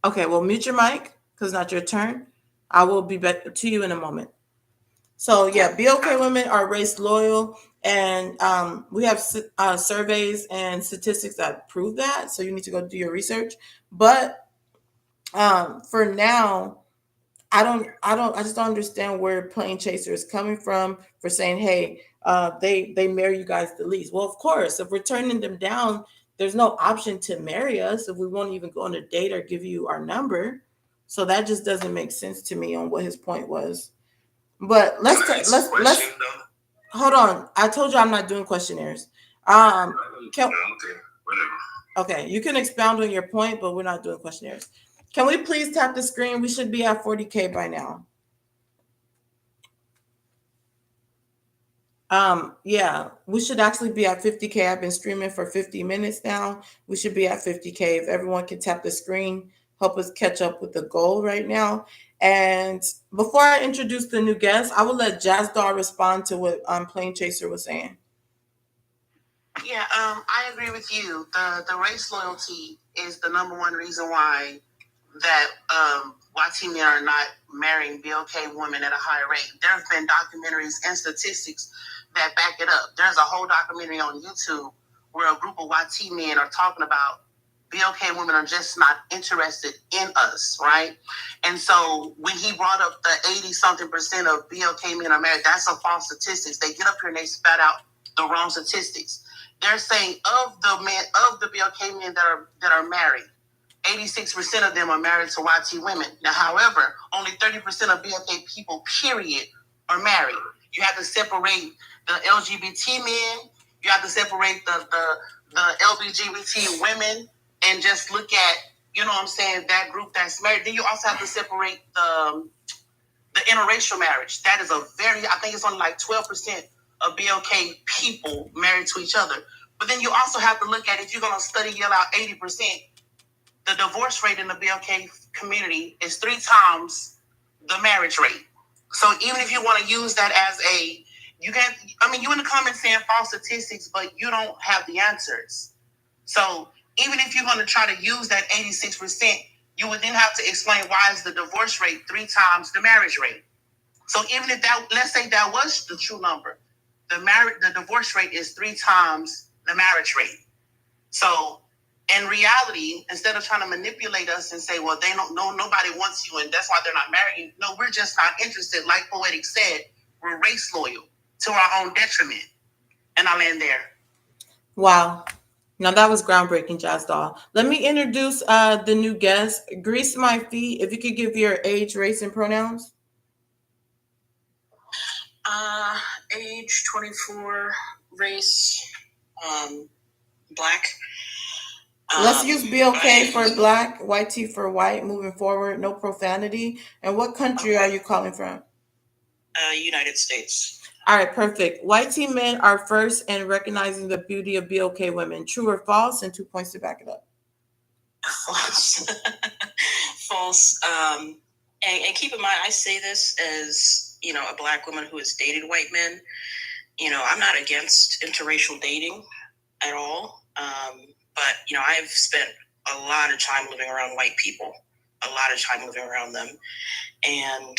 Okay, well, mute your mic because it's not your turn. I will be back to you in a moment. So yeah, BOK women are race loyal, and we have surveys and statistics that prove that. So you need to go do your research. But for now, I just don't understand where Plane Chaser is coming from for saying, hey, they marry you guys the least. Well, of course, if we're turning them down, there's no option to marry us if we won't even go on a date or give you our number. So that just doesn't make sense to me on what his point was. But let's hold on. I told you I'm not doing questionnaires. Okay, you can expound on your point, but we're not doing questionnaires. Can we please tap the screen? We should be at 40K by now. Yeah, we should actually be at 50K. I've been streaming for 50 minutes now. We should be at 50K. If everyone can tap the screen, help us catch up with the goal right now. And before I introduce the new guest, I will let Jazzdar respond to what Plane Chaser was saying. Yeah, I agree with you. The race loyalty is the number one reason why that YT men are not marrying BOK women at a higher rate. There have been documentaries and statistics that back it up. There's a whole documentary on YouTube where a group of YT men are talking about BOK women are just not interested in us, right? And so when he brought up the 80-something% of BOK men are married, that's a false statistics. They get up here and they spat out the wrong statistics. They're saying of the BOK men that are married, 86% of them are married to YT women. Now, however, only 30% of BOK people, period, are married. You have to separate the LGBT men. You have to separate the LGBT women and just look at, that group that's married. Then you also have to separate the interracial marriage. That is I think it's only like 12% of BOK people married to each other. But then you also have to look at, if you're going to study yell out 80%, the divorce rate in the BOK community is 3 times the marriage rate. So even if you want to use that as you in the comments saying false statistics, but you don't have the answers. So even if you're going to try to use that 86%, you would then have to explain why is the divorce rate 3 times the marriage rate. So even if let's say that was the true number, the divorce rate is 3 times the marriage rate. So in reality, instead of trying to manipulate us and say, well, nobody wants you and that's why they're not marrying. No, we're just not interested. Like Poetic said, we're race loyal to our own detriment. And I'll end there. Wow. Now that was groundbreaking, Jazz Doll. Let me introduce the new guest. Grease my feet. If you could give your age, race, and pronouns. Age 24, race black. Let's use BLK for black, white T for white, moving forward, no profanity. And what country are you calling from? United States. All right, perfect. White T men are first in recognizing the beauty of BLK women. True or false? And 2 points to back it up. False. False. And keep in mind, I say this as, a black woman who has dated white men. I'm not against interracial dating at all. But, I've spent a lot of time living around white people, a lot of time living around them. And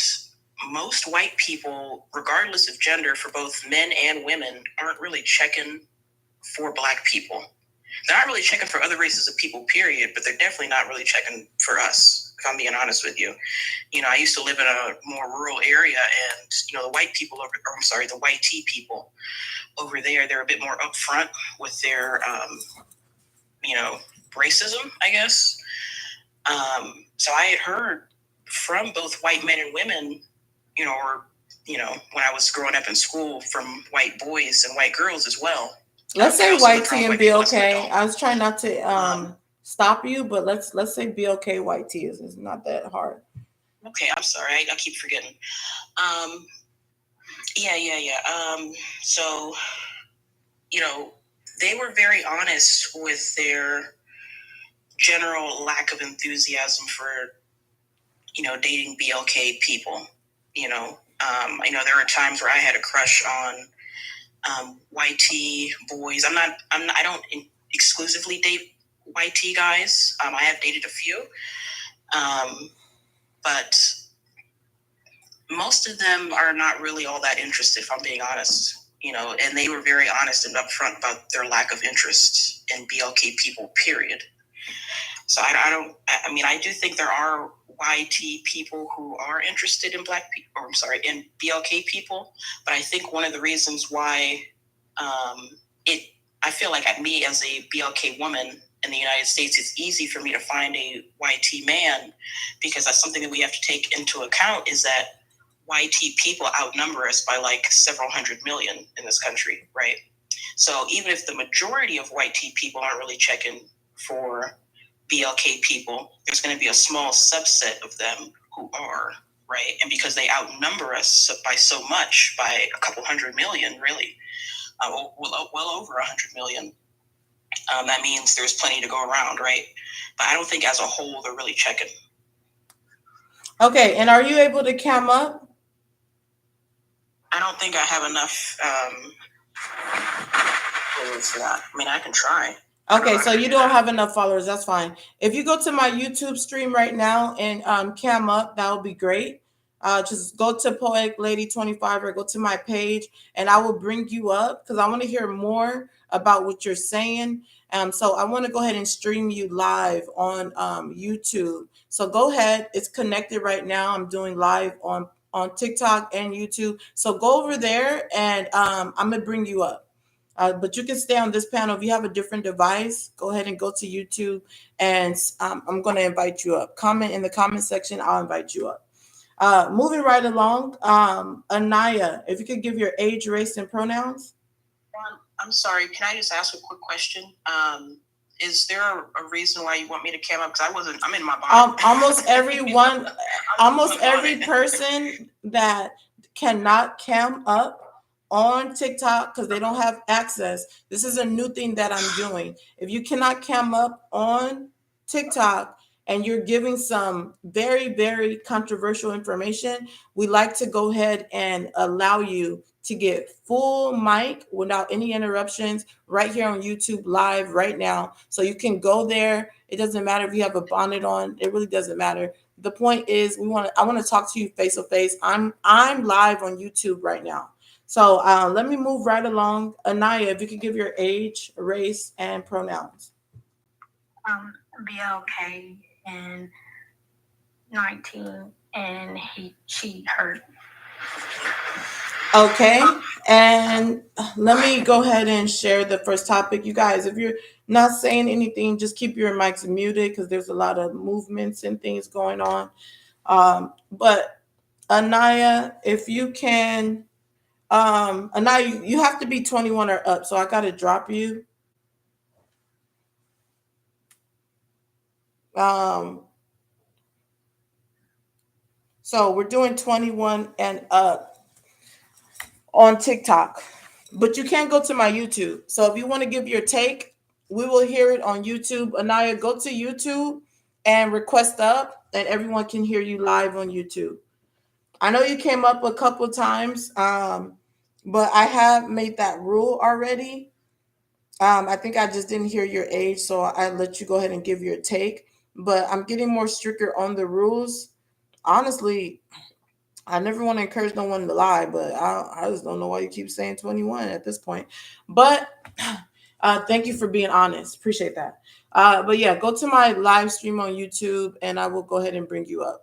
most white people, regardless of gender, for both men and women, aren't really checking for black people. They're not really checking for other races of people, period, but they're definitely not really checking for us, if I'm being honest with you. I used to live in a more rural area, and, the white people the white tea people over there, they're a bit more upfront with their, racism, I guess. So I had heard from both white men and women, when I was growing up in school, from white boys and white girls as well. Let's say white T and BLK. I was trying not to stop you, but let's say BLK white T is not that hard. Okay, I'm sorry. I keep forgetting. So, they were very honest with their general lack of enthusiasm for, dating BLK people. There were times where I had a crush on white T boys. I don't exclusively date white T guys. I have dated a few. But most of them are not really all that interested, if I'm being honest. And they were very honest and upfront about their lack of interest in BLK people, period. So I do think there are YT people who are interested in in BLK people. But I think one of the reasons why I feel like me as a BLK woman in the United States, it's easy for me to find a YT man, because that's something that we have to take into account, is that YT people outnumber us by like several hundred million in this country, right? So even if the majority of YT people aren't really checking for BLK people, there's going to be a small subset of them who are, right? And because they outnumber us by so much, by a couple hundred million, really, well over 100 million, that means there's plenty to go around, right? But I don't think as a whole they're really checking. Okay, and are you able to cam up? I don't think I have enough followers for that. I mean, I can try. Okay, so you don't have enough followers. That's fine. If you go to my YouTube stream right now and cam up, that would be great. Just go to Poetic Lady 25 or go to my page, and I will bring you up because I want to hear more about what you're saying. So I want to go ahead and stream you live on YouTube. So go ahead. It's connected right now. I'm doing live on TikTok and YouTube. So go over there, and I'm going to bring you up. But you can stay on this panel. If you have a different device, go ahead and go to YouTube, and I'm going to invite you up. Comment in the comment section. I'll invite you up. Moving right along, Anaya, if you could give your age, race, and pronouns. I'm sorry. Can I just ask a quick question? Is there a reason why you want me to cam up? Because I'm in my body. Almost every person that cannot cam up on TikTok because they don't have access. This is a new thing that I'm doing. If you cannot cam up on TikTok and you're giving some very, very controversial information, we like to go ahead and allow you to get full mic without any interruptions right here on YouTube live right now. So you can go there. It doesn't matter if you have a bonnet on. It really doesn't matter. The point is I want to talk to you face to face. I'm live on YouTube right now. So let me move right along. Anaya, if you could give your age, race, and pronouns. BLK and 19, and she hurt. Okay, and let me go ahead and share the first topic. You guys, if you're not saying anything, just keep your mics muted because there's a lot of movements and things going on. But Anaya, if you can, Anaya, you have to be 21 or up, so I got to drop you. So we're doing 21 and up on TikTok, but you can't go to my YouTube. So if you want to give your take, we will hear it on YouTube. Anaya, go to YouTube and request up, and everyone can hear you live on YouTube. I know you came up a couple times, but I have made that rule already. I think I just didn't hear your age, so I let you go ahead and give your take. But I'm getting more stricter on the rules. Honestly, I never want to encourage no one to lie, but I just don't know why you keep saying 21 at this point. But thank you for being honest. Appreciate that. But yeah, go to my live stream on YouTube and I will go ahead and bring you up.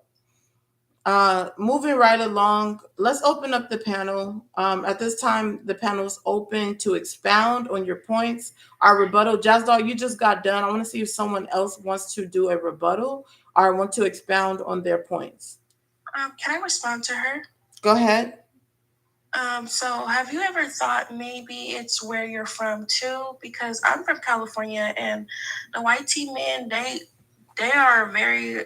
Moving right along, let's open up the panel. At this time, the panel is open to expound on your points. Our rebuttal, Jazz Dog, you just got done. I want to see if someone else wants to do a rebuttal or want to expound on their points. Can I respond to her? Go ahead. So have you ever thought maybe it's where you're from too? Because I'm from California, and the white tea men, they are very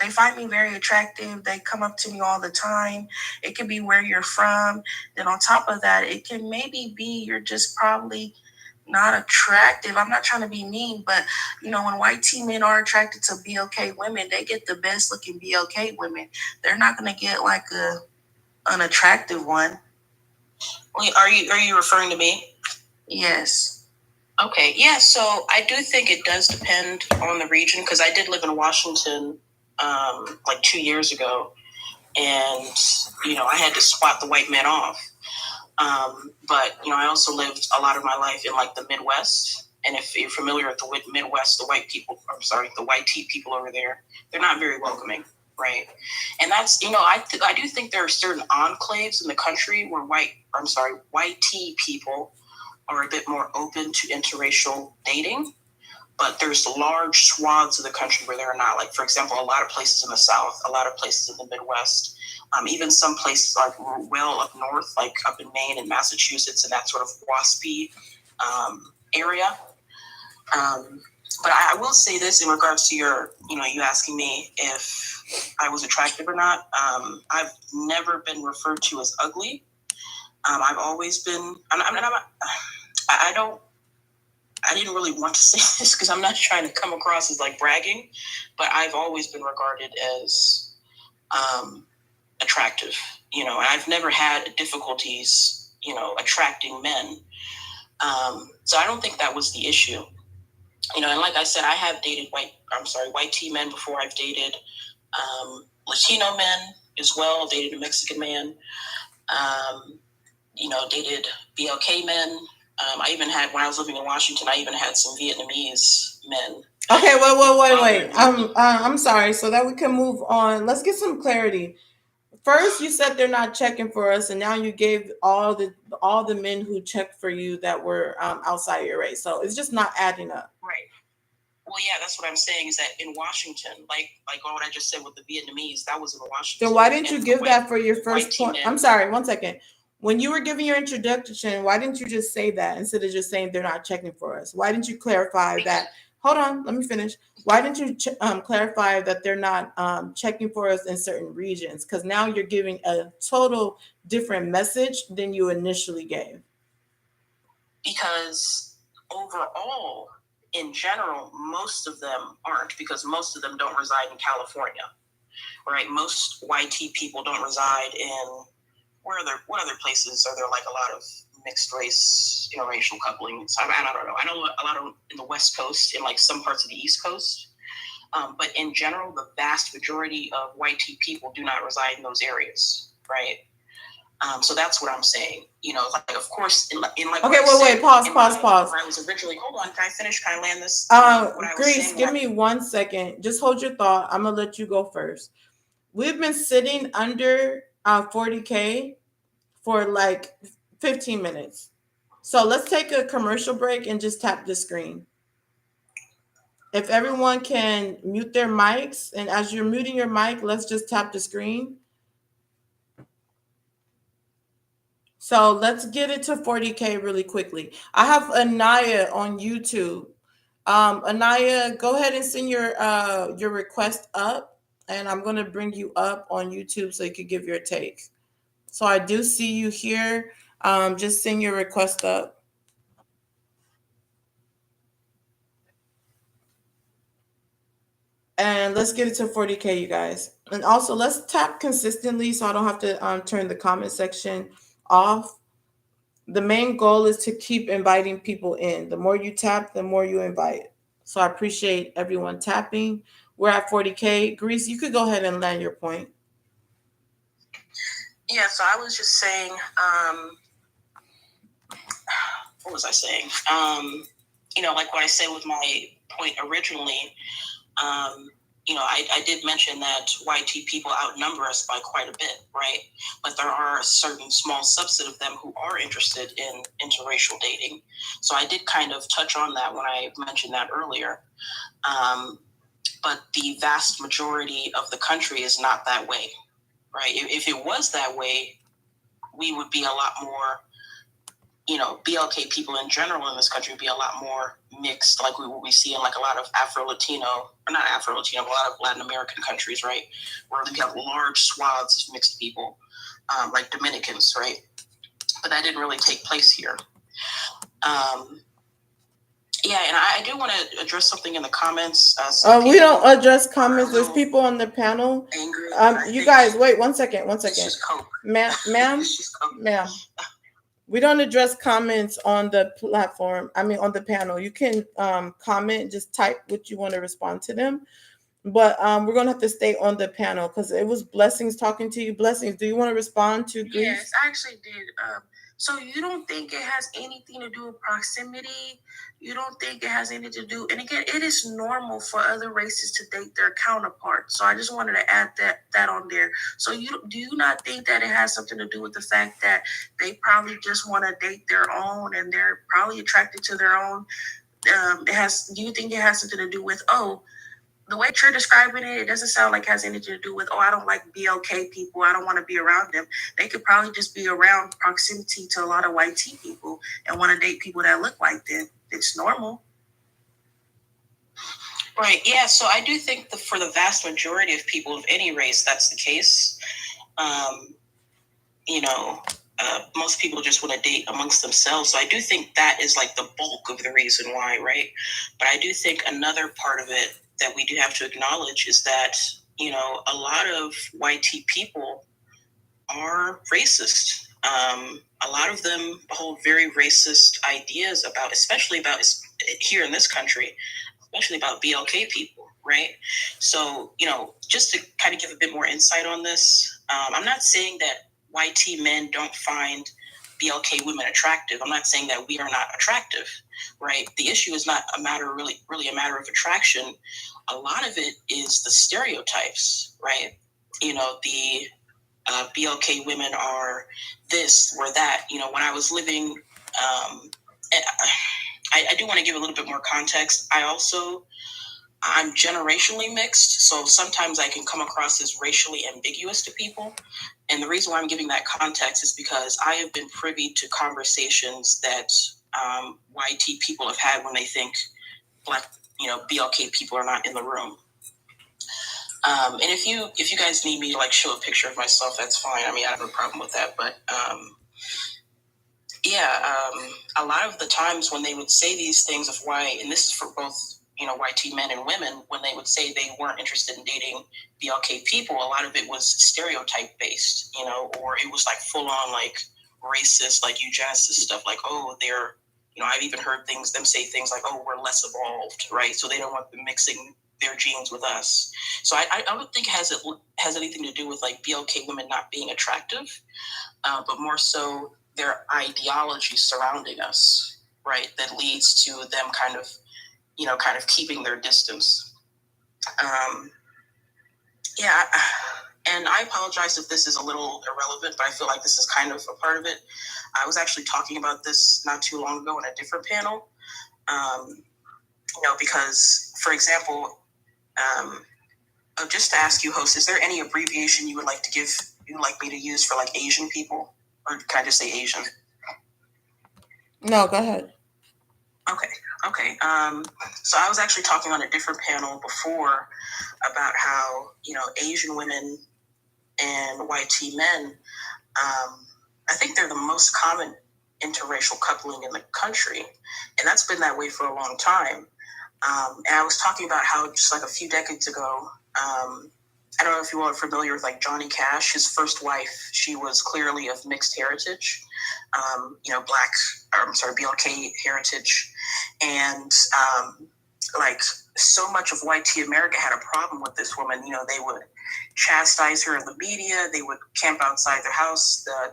they find me very attractive. They come up to me all the time. It could be where you're from. Then on top of that, it can maybe be you're just probably not attractive. I'm not trying to be mean, but when white tea men are attracted to BLK women, they get the best looking BLK women. They're not gonna get like a unattractive one. Wait, are you referring to me? Yes. Okay, yeah, so I do think it does depend on the region, because I did live in Washington like 2 years ago, and I had to swat the white men off. But I also lived a lot of my life in like the Midwest, and if you're familiar with the Midwest, the white tea people over there, they're not very welcoming, right? And that's I do think there are certain enclaves in the country where white tea people are a bit more open to interracial dating. But there's large swaths of the country where they're not. Like, for example, a lot of places in the South, a lot of places in the Midwest, even some places like well up north, like up in Maine and Massachusetts and that sort of waspy area. But I will say this in regards to you asking me if I was attractive or not. I've never been referred to as ugly. I've always been, I didn't really want to say this because I'm not trying to come across as like bragging, but I've always been regarded as attractive, and I've never had difficulties, attracting men. So I don't think that was the issue, and like I said, I have dated white tea men before. I've dated Latino men as well, dated a Mexican man, dated BLK men. I even had, when I was living in Washington, I even had some Vietnamese men. Okay, wait. I'm sorry. So that we can move on. Let's get some clarity. First, you said they're not checking for us, and now you gave all the men who checked for you that were outside your race. So it's just not adding up. Right. Well, yeah, that's what I'm saying. Is that in Washington, like what I just said with the Vietnamese, that was in Washington. Then why didn't you give that for your first point? I'm sorry. 1 second. When you were giving your introduction, why didn't you just say that instead of just saying they're not checking for us? Why didn't you clarify that? Hold on, let me finish. Why didn't you clarify that they're not checking for us in certain regions? Because now you're giving a total different message than you initially gave. Because overall, in general, most of them aren't, because most of them don't reside in California, right? Most white tea people don't reside in what other places are there, like a lot of mixed race, interracial coupling? I don't know. I know a lot of in the West Coast, in like some parts of the East Coast. But in general, the vast majority of white tea people do not reside in those areas, right? So that's what I'm saying. Like, of course, in like. Okay, wait. Pause. I was originally. Hold on. Can I finish? Can I land this? Grease, give me 1 second. Just hold your thought. I'm gonna let you go first. We've been sitting under 40K for like 15 minutes. So let's take a commercial break and just tap the screen. If everyone can mute their mics, and as you're muting your mic, let's just tap the screen. So let's get it to 40K really quickly. I have Anaya on YouTube. Anaya, go ahead and send your request up, and I'm going to bring you up on YouTube so you can give your take. So I do see you here. Just send your request up. And let's get it to 40K, you guys. And also, let's tap consistently so I don't have to turn the comment section off. The main goal is to keep inviting people in. The more you tap, the more you invite. So I appreciate everyone tapping. We're at 40K. Grease, you could go ahead and land your point. Yeah, so I was just saying, what was I saying? Like what I said with my point originally, I did mention that YT people outnumber us by quite a bit, right? But there are a certain small subset of them who are interested in interracial dating. So I did kind of touch on that when I mentioned that earlier. But the vast majority of the country is not that way, right? If it was that way, we would be a lot more, BLK people in general in this country would be a lot more mixed, like what we see in like a lot of Afro-Latino, or not Afro-Latino, but a lot of Latin American countries, right? Where we have large swaths of mixed people, like Dominicans, right? But that didn't really take place here. Yeah, and I do want to address something in the comments. We don't address comments. There's people on the panel. Angry. You guys, wait one second. Ma'am. We don't address comments on the platform. On the panel. You can comment, just type what you want to respond to them. But we're going to have to stay on the panel because it was Blessings talking to you. Blessings, do you want to respond to Grease? Yes, I actually did. So you don't think it has anything to do with proximity? You don't think it has anything to do? And again, it is normal for other races to date their counterparts. So I just wanted to add that on there. So do you not think that it has something to do with the fact that they probably just want to date their own and they're probably attracted to their own? Do you think it has something to do with, the way you're describing it, it doesn't sound like it has anything to do with, I don't like BLK people, I don't want to be around them. They could probably just be around proximity to a lot of YT people and want to date people that look like them. It's normal. Right, yeah, so I do think that for the vast majority of people of any race, that's the case. Most people just want to date amongst themselves. So I do think that is like the bulk of the reason why, right? But I do think another part of it that we do have to acknowledge is that, a lot of YT people are racist. A lot of them hold very racist ideas especially about here in this country, especially about BLK people, right? So, just to kind of give a bit more insight on this, I'm not saying that YT men don't find BLK women attractive. I'm not saying that we are not attractive, right? The issue is not really a matter of attraction. A lot of it is the stereotypes, right? The BLK women are this or that. When I was living, I do want to give a little bit more context. I'm generationally mixed, so sometimes I can come across as racially ambiguous to people. And the reason why I'm giving that context is because I have been privy to conversations that YT people have had when they think Black, BLK people are not in the room. And if you guys need me to like show a picture of myself, that's fine. I have no problem with that. But a lot of the times when they would say these things of why, and this is for both YT men and women, when they would say they weren't interested in dating BLK people, a lot of it was stereotype based, or it was like full on like racist, like eugenicist stuff, like, they're, I've even heard them say things like, we're less evolved, right? So they don't want them mixing their genes with us. So I don't think it has anything to do with like BLK women not being attractive, but more so their ideology surrounding us, right? That leads to them kind of keeping their distance. And and I apologize if this is a little irrelevant, but I feel like this is kind of a part of it. I was actually talking about this not too long ago in a different panel. Because, for example, just to ask you, host, is there any abbreviation you would like me to use for like Asian people, or can I just say Asian? No, go ahead. Okay. So I was actually talking on a different panel before about how, Asian women and white teen men, I think they're the most common interracial coupling in the country. And that's been that way for a long time. And I was talking about how just like a few decades ago, I don't know if you all are familiar with like Johnny Cash, his first wife, she was clearly of mixed heritage, BLK heritage. And so much of white teen America had a problem with this woman. They would chastise her in the media. They would camp outside their house. The